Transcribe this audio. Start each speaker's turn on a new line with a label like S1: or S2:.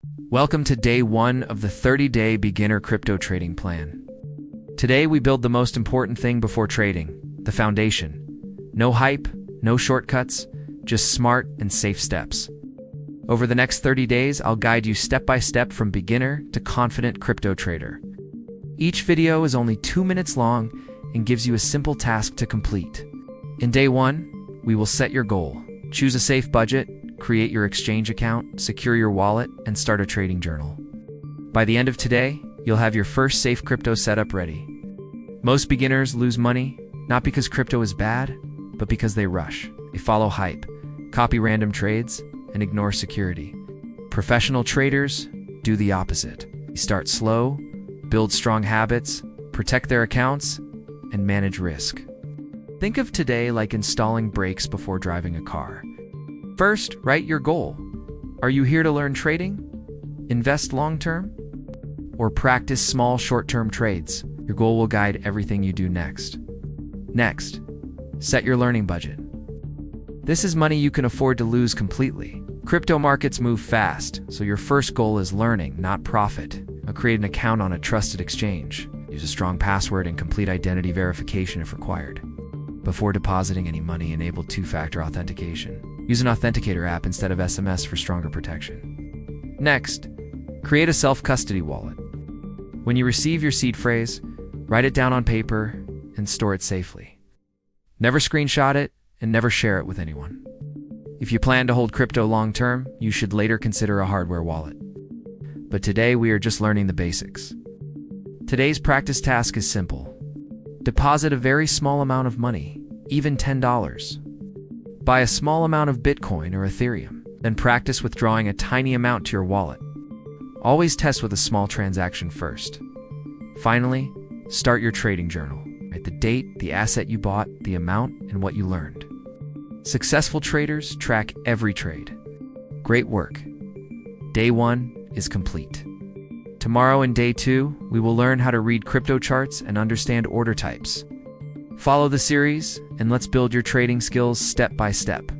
S1: Welcome to day 1 of the 30-day beginner crypto trading plan. Today we build the most important thing before trading, the foundation. No hype, no shortcuts, just smart and safe steps. Over the next 30 days, I'll guide you step by step from beginner to confident crypto trader. Each video is only 2 minutes long and gives you a simple task to complete. In day 1, we will set your goal. Choose a safe budget, create your exchange account, secure your wallet, and start a trading journal. By the end of today, you'll have your first safe crypto setup ready. Most beginners lose money, not because crypto is bad, but because they rush. They follow hype, copy random trades, and ignore security. Professional traders do the opposite. They start slow, build strong habits, protect their accounts, and manage risk. Think of today like installing brakes before driving a car. First, write your goal. Are you here to learn trading? Invest long-term? Or practice small short-term trades? Your goal will guide everything you do next. Next, set your learning budget. This is money you can afford to lose completely. Crypto markets move fast, so your first goal is learning, not profit. Create an account on a trusted exchange. Use a strong password and complete identity verification if required. Before depositing any money, enable two-factor authentication. Use an authenticator app instead of SMS for stronger protection. Next, create a self-custody wallet. When you receive your seed phrase, write it down on paper and store it safely. Never screenshot it and never share it with anyone. If you plan to hold crypto long-term, you should later consider a hardware wallet. But today we are just learning the basics. Today's practice task is simple. Deposit a very small amount of money, even $10. Buy a small amount of Bitcoin or Ethereum, then practice withdrawing a tiny amount to your wallet. Always test with a small transaction first. Finally, start your trading journal. Write the date, the asset you bought, the amount, and what you learned. Successful traders track every trade. Great work. Day 1 is complete. Tomorrow in day 2, we will learn how to read crypto charts and understand order types. Follow the series, and let's build your trading skills step by step.